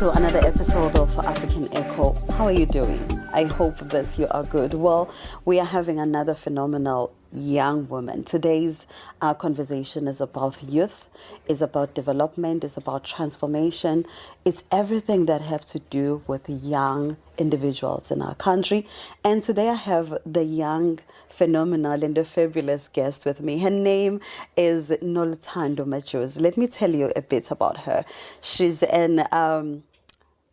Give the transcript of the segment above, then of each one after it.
to another episode of African Echo. How are you doing? I hope that you are good. Well, we are having another phenomenal young woman. Today's conversation is about youth, is about development, is about transformation. It's everything that has to do with young individuals in our country. And today I have the young, phenomenal, and the fabulous guest with me. Her name is Nothando Majozi. Let me tell you a bit about her. She's an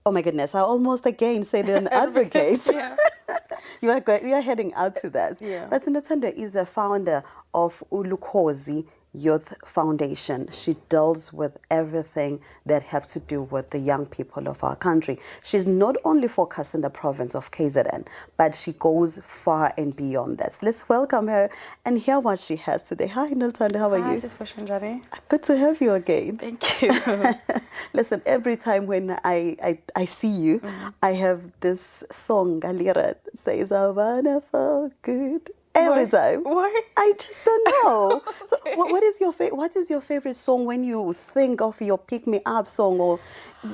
oh my goodness, I almost again said an advocate. Yeah. You are heading out to that. Yeah. But Nothando is a founder of Lukhozi Youth Foundation. She deals with everything that has to do with the young people of our country. She's not only focused in the province of KZN, but she goes far and beyond this. Let's welcome her and hear what she has today. Hi, Nothando, how are you? Hi, this is Pushanjari. Good to have you again. Thank you. Listen, every time when I see you, I have this song, Galira, that says, I wanna feel good. Every time. Why? I just don't know. Okay. So what is your favorite song when you think of your pick me up song, or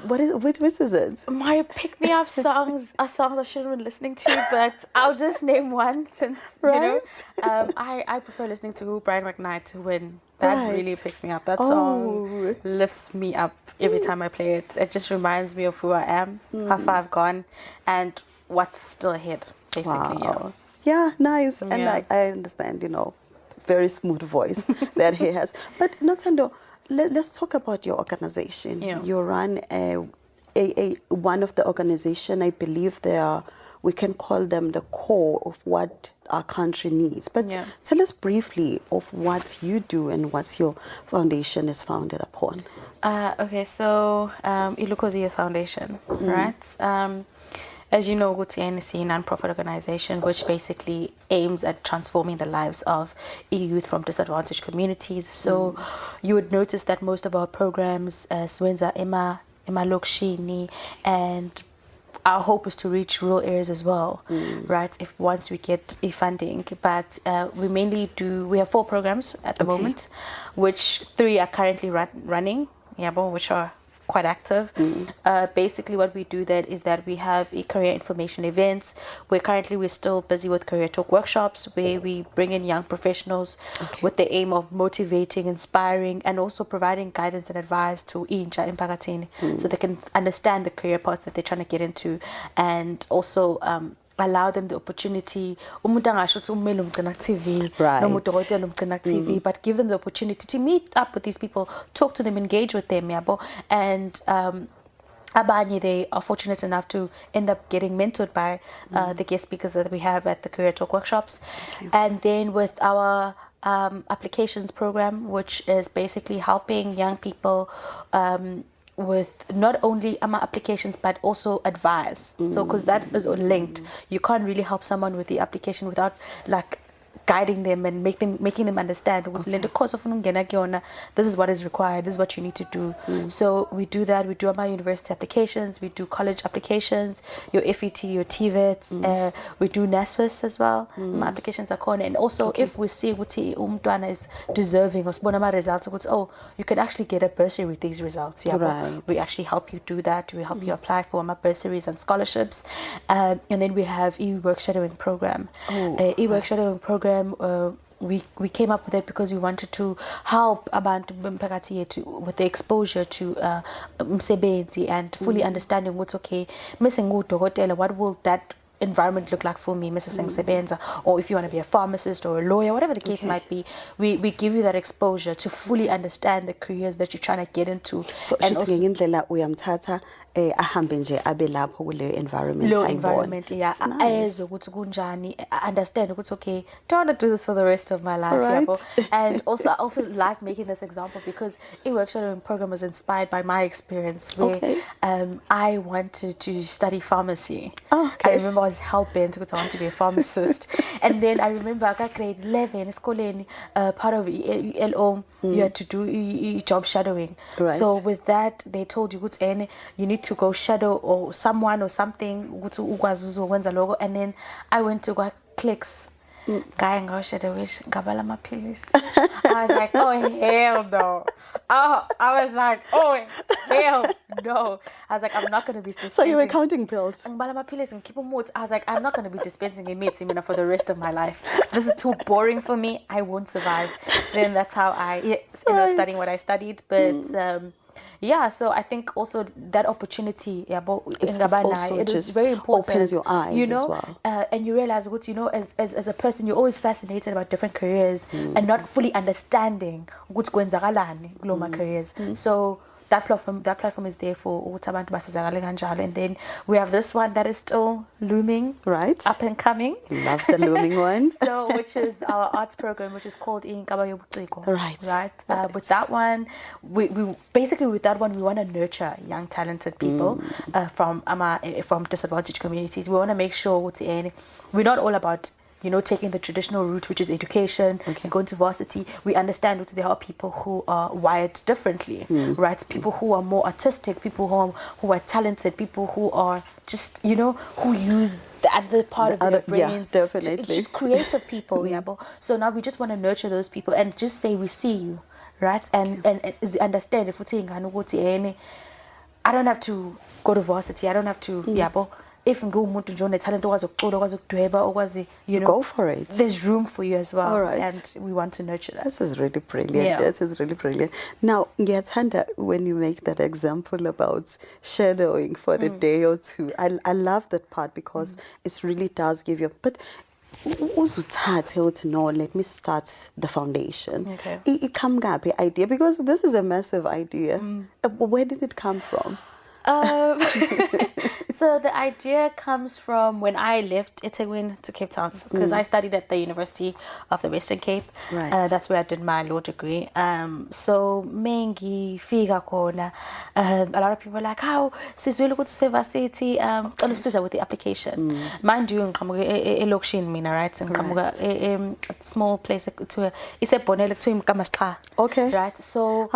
which is it? My pick-me-up songs are songs I shouldn't have been listening to, but I'll just name one since, Right. I prefer listening to Brian McKnight when that Right. really picks me up. That song lifts me up every time I play it. It just reminds me of who I am, how far I've gone, and what's still ahead, basically. Wow. Yeah, nice. And Yeah. I understand, very smooth voice that he has. But Nothando, let's talk about your organization. Yeah. You run one of the organization, I believe we can call them the core of what our country needs. But Yeah. tell us briefly of what you do and what your foundation is founded upon. Okay, so Lukhozi Youth Foundation, right? As you know, NSFAS, a non-profit organization which basically aims at transforming the lives of youth from disadvantaged communities. So you would notice that most of our programs, Swenza Emma Lokshini, and our hope is to reach rural areas as well, right? If once we get funding, but we have 4 programs at the moment, which 3 are currently running, which are quite active. Basically what we do there is that we have career information events. We're still busy with career talk workshops where we bring in young professionals with the aim of motivating, inspiring, and also providing guidance and advice to intsha emphakathini so they can understand the career paths that they're trying to get into, and also allow them the opportunity, umuntu angasho ukuthi umele umgcina TV, noma udokotela umgcina TV, but give them the opportunity to meet up with these people, talk to them, engage with them, and abanye, they are fortunate enough to end up getting mentored by the guest speakers that we have at the career talk workshops. And then with our applications program, which is basically helping young people with not only applications but also advice. So because that is linked, you can't really help someone with the application without guiding them and making them understand this is what is required, this is what you need to do. So we do that. We do my university applications, we do college applications, your FET, your TVETs, we do NSFAS as well. My applications are corner. And also if we see umntwana is deserving or sibona results, you can actually get a bursary with these results. Right. We actually help you do that. We help you apply for my bursaries and scholarships. And then we have e-work shadowing program. E-work shadowing program, we came up with it because we wanted to help abantu b'emphakathi yethu with the exposure to umsebenzi and fully understanding what's missing udokotela, what will that environment look like for me, Mrs. Sebenza, or if you want to be a pharmacist or a lawyer, whatever the case might be, we give you that exposure to fully understand the careers that you're trying to get into. So ngendlela uyamthatha ahambe nje abe lapho kule environment as ukuthi kunjani, understand ukuthi don't want to do this for the rest of my life, right. And I also like making this example because a work shadowing program was inspired by my experience where I wanted to study pharmacy. I remember I was hell-bent because I wanted to be a pharmacist. And then I remember I got grade 11 eskoleni, part of LO, you had to do job shadowing. Right. So with that, they told you you need to go shadow or someone or something, and then I went to go clicks guy ngawushada wish ngabala amaphilisi. I was like, oh hell no. Oh, I was like, oh hell no. I was like, I'm not gonna be dispensing. So you were counting pills? Ngibala amaphilisi and keep them. I was like, I'm not gonna be dispensing imithi for the rest of my life. This is too boring for me. I won't survive. Then that's how I ended up studying what I studied. But yeah, so I think also that opportunity, it is very important. Opens your eyes as well. And you realize what as a person, you're always fascinated about different careers and not fully understanding what's going on careers. So that platform is there for abantu basizakale kanjalo. And then we have this one that is still looming, right, up and coming. Love the looming one. So which is our arts program, which is called Inkaba Yobuciko. Right. With that one, we basically with that one we want to nurture young talented people from disadvantaged communities. We want to make sure we're not all about taking the traditional route, which is education, going to varsity. We understand that there are people who are wired differently, right? People who are more artistic, people who are talented, people who are just, who use the other part of their brains. Yeah, definitely. Just creative people, So now we just want to nurture those people and just say, we see you, right? And understand if I don't have to go to varsity. I don't have to, if ngumuntu nje one-talent okwazi ukucula okwazi ukudweba okwazi go for it. There's room for you as well. All right. And we want to nurture that. This is really brilliant. This is really brilliant. Now ngiyathanda when you make that example about shadowing for the day or two. I love that part because it really does give you, but uzuthathe no, let me start the foundation. Okay. It come gapi idea, because this is a massive idea. Where did it come from? So the idea comes from when I left eThekwini to Cape Town, because I studied at the University of the Western Cape. Right. That's where I did my law degree. So mengi fika kona. A lot of people are like, how sis we look to varsity with the application. Mind you, ngiqhamuka elokishini mina, right? Ngiqhamuka a small place to isebhonele kuthiwa iMkamasxa. Okay. Right. So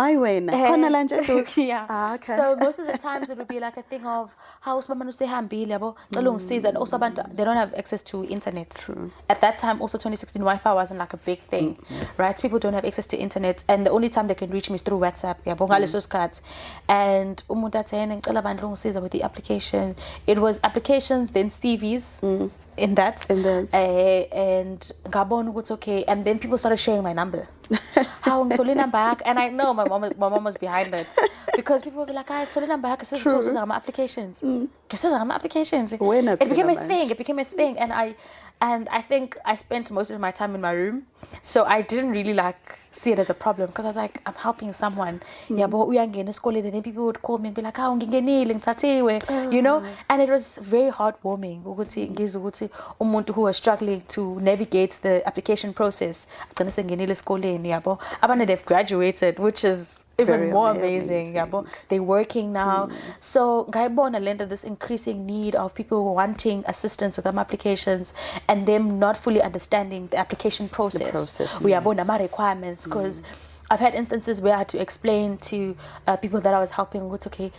yeah. Okay. So most of the times it would be like a thing of how usihambile yabo cela ungisiza, and also abantu they don't have access to internet. True. At that time also 2016 Wi-Fi wasn't like a big thing, right? People don't have access to internet, and the only time they can reach me is through WhatsApp yabo ngaleso sikhathi. And umuntu athi yena ngicela bandla ungisiza with the application. It was applications, then CVs. In that. And ngabona ukuthi okay, and then people started sharing my number. How ngithole number yakho, and I know my mom was behind it, because people would be like, guys, ngithole number yakho sizothi my applications. Applications. It became a thing, and I think I spent most of my time in my room, so I didn't really see it as a problem, because I was like, I'm helping someone. Yeah, but we are getting a school, and then people would call me and be like, "How and it was very heartwarming. Umuntu who was struggling to navigate the application process. They've graduated, which is even very more amazing. They're working now. So Gaibona landed this increasing need of people wanting assistance with them applications, and them not fully understanding the application process. We have requirements, because I've had instances where I had to explain to people that I was helping with, okay,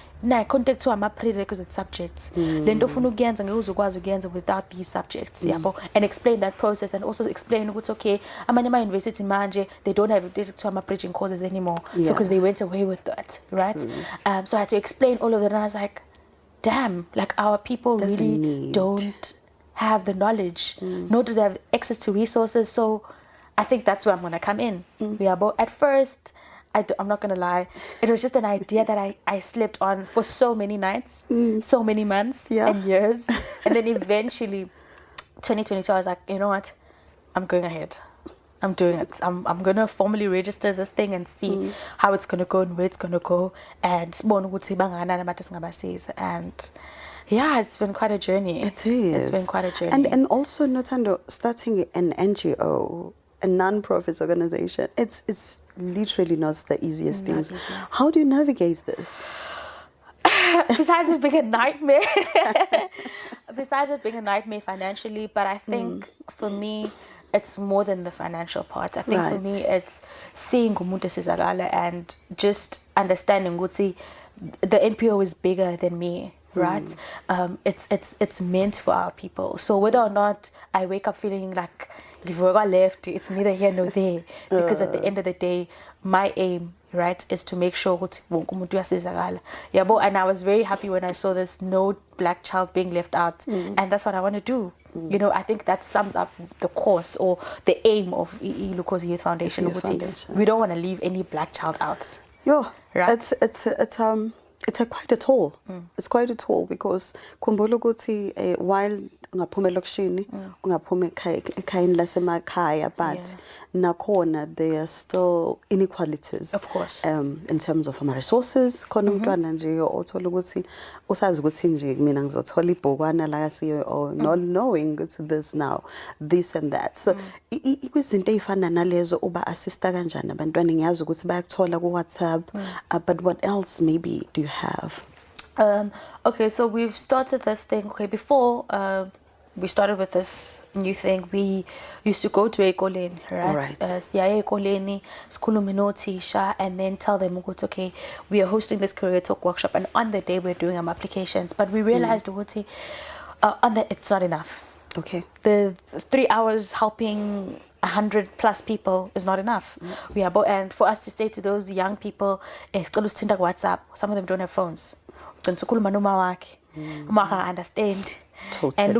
contact to my prerequisite subjects. Without these subjects, and explain that process, and also explain what's okay. University manje, they don't have to my bridging courses anymore, so because they went away with that, right? So I had to explain all of that, and I was like, damn, our people really don't have the knowledge, nor do they have access to resources. So I think that's where I'm going to come in. But at first, I'm not going to lie, it was just an idea that I slept on for so many nights, so many months and years. And then eventually, 2022, I was like, you know what? I'm going ahead. I'm doing it. I'm going to formally register this thing and see how it's going to go and where it's going to go. And yeah, it's been quite a journey. It is. It's been quite a journey. And also, Nothando, starting an NGO, a non-profit organization, it's literally not the easiest things. Easy. How do you navigate this? Besides it being a nightmare, financially, but I think for me, it's more than the financial part. I think for me, it's seeing umuntu esizakala and just understanding ukuthi the NPO is bigger than me. Right, it's meant for our people. So whether or not I wake up feeling like if we got left, it's neither here nor there. Because at the end of the day, my aim, right, is to make sure ukuthi wonke umuntu uyasizakala. Yabo, and I was very happy when I saw this no black child being left out, and that's what I want to do. You know, I think that sums up the course or the aim of Lukhozi Youth Foundation. We don't want to leave any black child out. Yeah, right? It's quite a toll. It's quite a toll because khumbula ukuthi while ungaphuma elokishini ungaphuma ekhayeni lasemakhaya, but nakhona there are still inequalities, of course, in terms of ama resources. Khona umntwana nje othola ukuthi usazi ukuthi nje mina ngizothola ibhokwana la CEO, or not knowing ukuthi this now this and that. So ikwizinto ezifana nalezo uba assista kanjani abantwana. Ngiyazi ukuthi bayakuthola ku WhatsApp, but what else maybe do you have? Okay, so we've started this thing. Okay, before we started with this new thing, we used to go to ekoleni, right? Siya ekoleni, sikhulume nothisha, and then tell them, okay, we are hosting this career talk workshop, and on the day we're doing applications. But we realized ukuthi on that it's not enough. Okay. The 3 hours helping 100+ people is not enough. And for us to say to those young people, WhatsApp, some of them don't have phones. Understand. Totally. And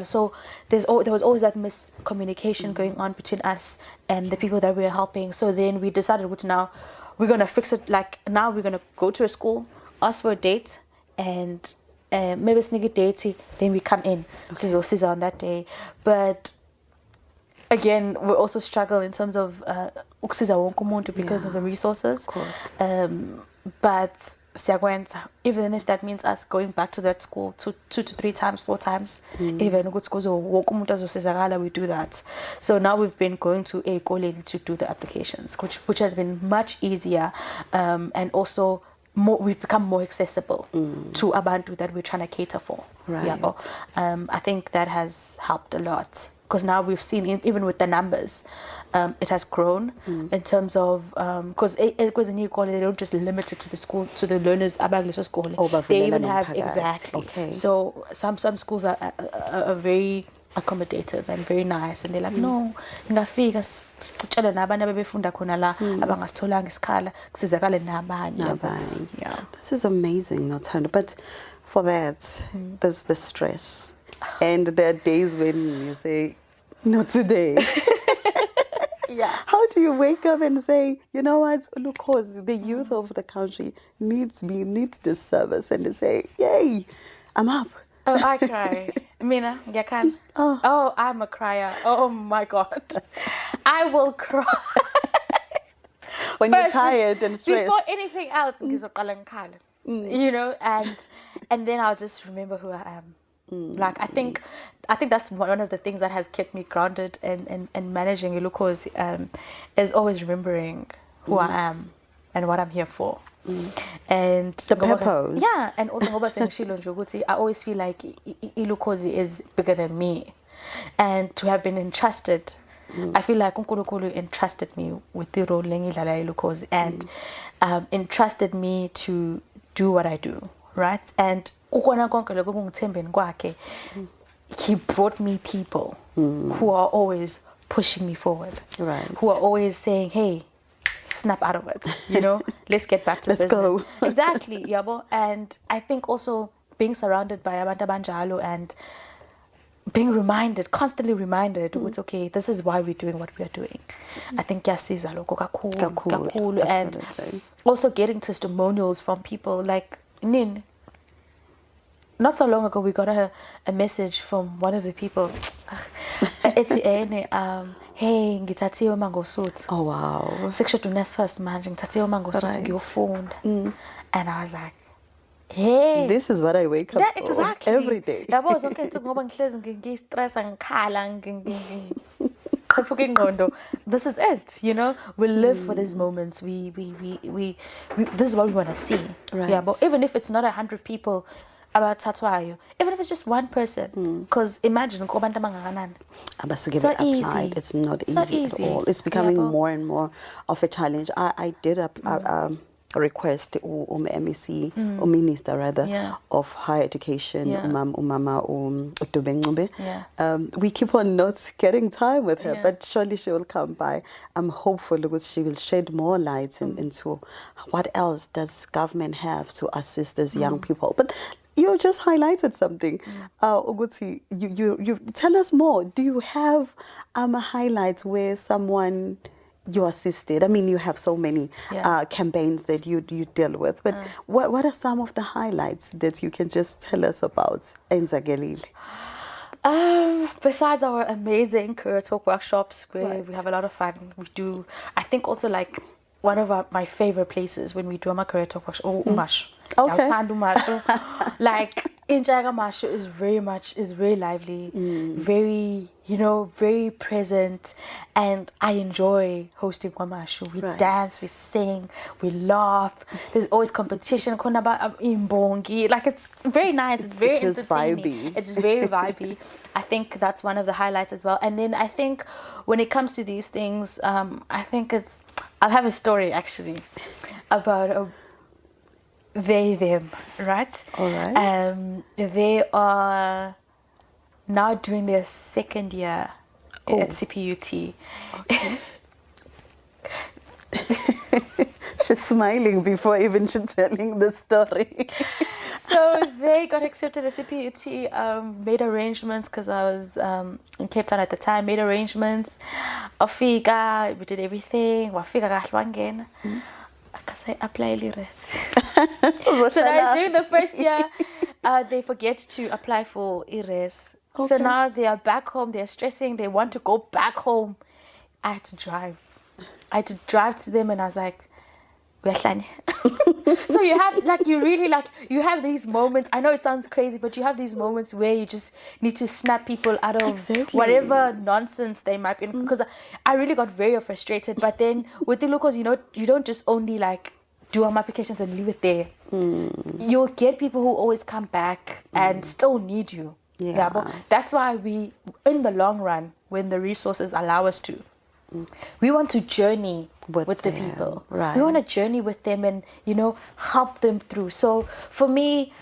so there was always that miscommunication going on between us and the people that we were helping. So then we decided, now we're gonna fix it. Like now we're gonna go to a school, ask for a date, and maybe it's a date, then we come in. Scissor on that day. But again, we also struggle in terms of because of the resources. Of course. But even if that means us going back to that school 2 to 3 times, 4 times, even we do that. So now we've been going to a college to do the applications, which has been much easier, and also we've become more accessible to abantu that we're trying to cater for. Right. I think that has helped a lot. Because now we've seen, even with the numbers, it has grown in terms of, because a new college, they don't just limit it to the school, to the learners abagleso school. They even have, exactly. Okay. So some schools are very accommodative and very nice, and they're like, no, ngafika sicela nabanye abebefunda khona la abangasitholanga isikhala kusizakale nabanye. Yeah. This is amazing, Nothando. But for that, there's the stress. And there are days when you say, not today. Yeah. How do you wake up and say, you know what, Lukhozi, the youth of the country needs this service, and they say, yay, I'm up. Oh, I cry. Mina, yakan. Oh, I'm a crier. Oh my God. I will cry. When you're tired and stressed. Before anything else, you know, and then I'll just remember who I am. Like I think that's one of the things that has kept me grounded and managing Lukhozi, is always remembering who I am and what I'm here for. And the purpose. Yeah, and also I always feel like Lukhozi is bigger than me, and to have been entrusted. I feel like uNkulunkulu entrusted me with the role Lukhozi, and entrusted me to do what I do, right? And he brought me people who are always pushing me forward, right? Who are always saying, hey, snap out of it, you know, let's get back to business. Go. Exactly, yabo. And I think also being surrounded by abantu abanjalo and being reminded, constantly reminded, it's okay, this is why we're doing what we are doing. I think yasiza lokho kakhulu. And also getting testimonials from people like Nin. Not so long ago, we got a message from one of the people. Hey, ngithathiwe mangosuthu. Oh wow. Section to NSFAS manje ngithathiwe mangosuthu ngiyofunda. And I was like, hey, this is what I wake up for exactly. Every day. Yabo zonke insuku ngoba ngihlezi ngistress ngikhala this is it, you know. We live for these moments. We this is what we want to see. Right. Yeah, but even if it's not 100 people about Tatwayo, even if it's just one person, because imagine it's not easy. It's not easy at all. It's becoming more and more of a challenge. I did request MEC or Minister rather Yeah. of Higher Education, Yeah. Umama Dube Ncube. Yeah. We keep on not getting time with her, Yeah. but surely she will come by. I'm hopeful because she will shed more light into what else does government have to assist these young people. But you just highlighted something. Uguti, you tell us more. Do you have a highlight where someone you assisted? I mean, you have so many Yeah. campaigns that you deal with, but what are some of the highlights that you can just tell us about Enzagelile? Besides our amazing career talk workshops where Right. we have a lot of fun, we do, I think also like one of my favorite places when we do my career talk workshop, Umasho. Okay. Ngiyawuthanda umasho. Like Injaga Masho is very lively, very, very present, and I enjoy hosting Kwamasho. We Right. dance, we sing, we laugh. There's always competition. Khona ba imbongi. Like it's very nice. It's very it is entertaining. vibey. It's very vibey. I think that's one of the highlights as well. And then I think when it comes to these things, I think I'll have a story actually about them, right? All right. They are now doing their second year at CPUT. Okay. She's smiling before even she's telling the story. So they got accepted at CPUT, made arrangements because I was in Cape Town at the time, made arrangements. Wafika, we did everything. Wafika kahlwangena. I say apply IRES. So now during the first year, they forget to apply for IRES. So Okay. now they are back home, they're stressing, they want to go back home. I had to drive. To them and I was like, so you have these moments. I know it sounds crazy, but you have these moments where you just need to snap people out of Exactly. whatever nonsense they might be in. Because I really got very frustrated. But then with the locals, you don't just only like do applications and leave it there. You'll get people who always come back and still need you. Yeah. But that's why we, in the long run, when the resources allow us to, we want to journey with the them, people. right. We want to journey with them and, help them through. So for me,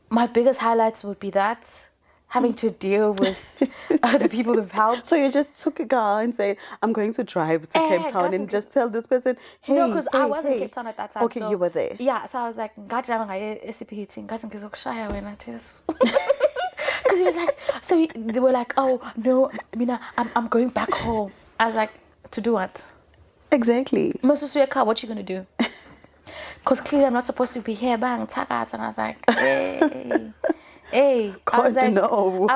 my biggest highlights would be that, having to deal with the people who've helped. So you just took a car and said, I'm going to drive to Cape Town definitely. and just tell this person, hey, No, because I was in hey. Cape Town at that time. Okay, so, you were there. Yeah, so I was like, because he was like, so they were like, oh no, Mina, I'm going back home. I was like, to do what? Exactly. Car, what you gonna do? Because clearly I'm not supposed to be here, bang, takat. And I was like, hey. I was like, no.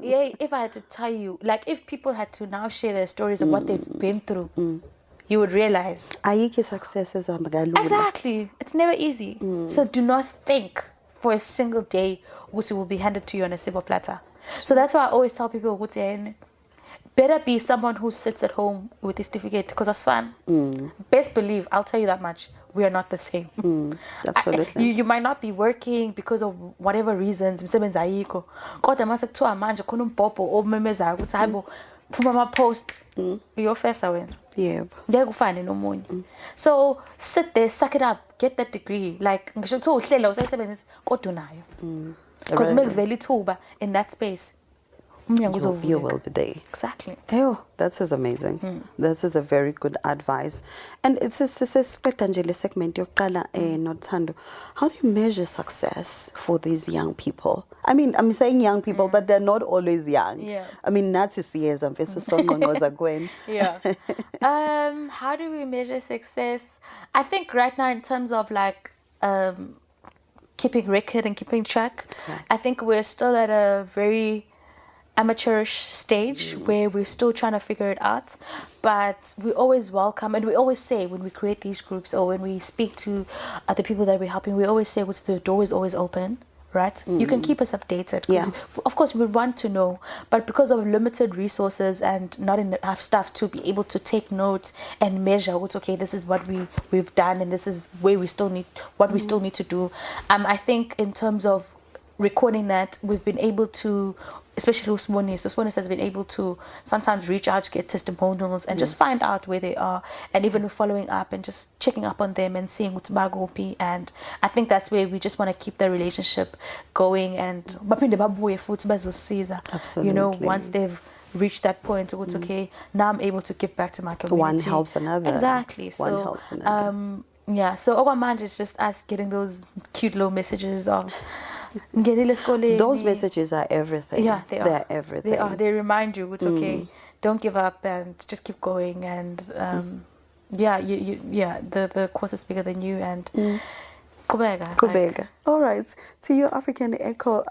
yeah, if I had to tell you, like if people had to now share their stories of what they've been through, you would realize. Ayikho success ezamgalula. Exactly. It's never easy. So do not think for a single day which will be handed to you on a silver platter. So that's why I always tell people, better be someone who sits at home with a certificate because that's fun. Best believe, I'll tell you that much, we are not the same. Absolutely. You might not be working because of whatever reasons. Msebenzi ayikho. Kodwa mase kuthiwa manje khona umbhobho omemezayo ukuthi hayibo phuma ama post uyofesa wena. Yebo. Ngeke ufane nomunye. So sit there, suck it up, get that degree. Like ngisho ukuthi uhlela usayisebenzisa kodwa unayo. Because mekuvela ithuba in that space. You will be there. Exactly. Oh, that is amazing. This is a very good advice. And it's a segment Nothando. How do you measure success for these young people? I mean, I'm saying young people, but they're not always young. Yeah. I mean, Yeah. How do we measure success? I think right now in terms of like keeping record and keeping track, Right. I think we're still at a very amateurish stage where we're still trying to figure it out, but we always welcome, and we always say when we create these groups or when we speak to other people that we're helping, we always say the door is always open, right? You can keep us updated. Yeah. Of course, we want to know, but because of limited resources and not enough staff to be able to take notes and measure what's okay, this is what we've done and this is where we still need, what we still need to do. I think in terms of recording that, we've been able to, especially Usmonis has been able to sometimes reach out to get testimonials and just find out where they are, and even following up and just checking up on them and seeing what's bagopi. And I think that's where we just want to keep the relationship going, and Absolutely. you know, once they've reached that point, it's okay, now I'm able to give back to my community. One helps another. Exactly. One So helps another. yeah, so our mind is just us getting those cute little messages of Those messages are everything. Yeah, they are. They're everything. They are. They remind you it's okay. Don't give up and just keep going. And yeah, the course is bigger than you. And Kubega. All right. To your African Echo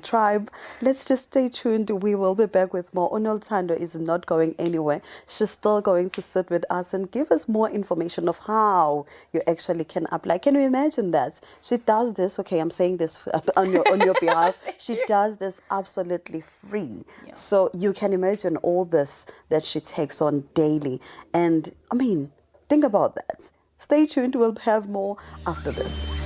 tribe, let's just stay tuned. We will be back with more. Nothando is not going anywhere. She's still going to sit with us and give us more information of how you actually can apply. Can you imagine that? She does this, okay, I'm saying this on your behalf. She does this absolutely free. Yeah. So you can imagine all this that she takes on daily. And I mean, think about that. Stay tuned. We'll have more after this.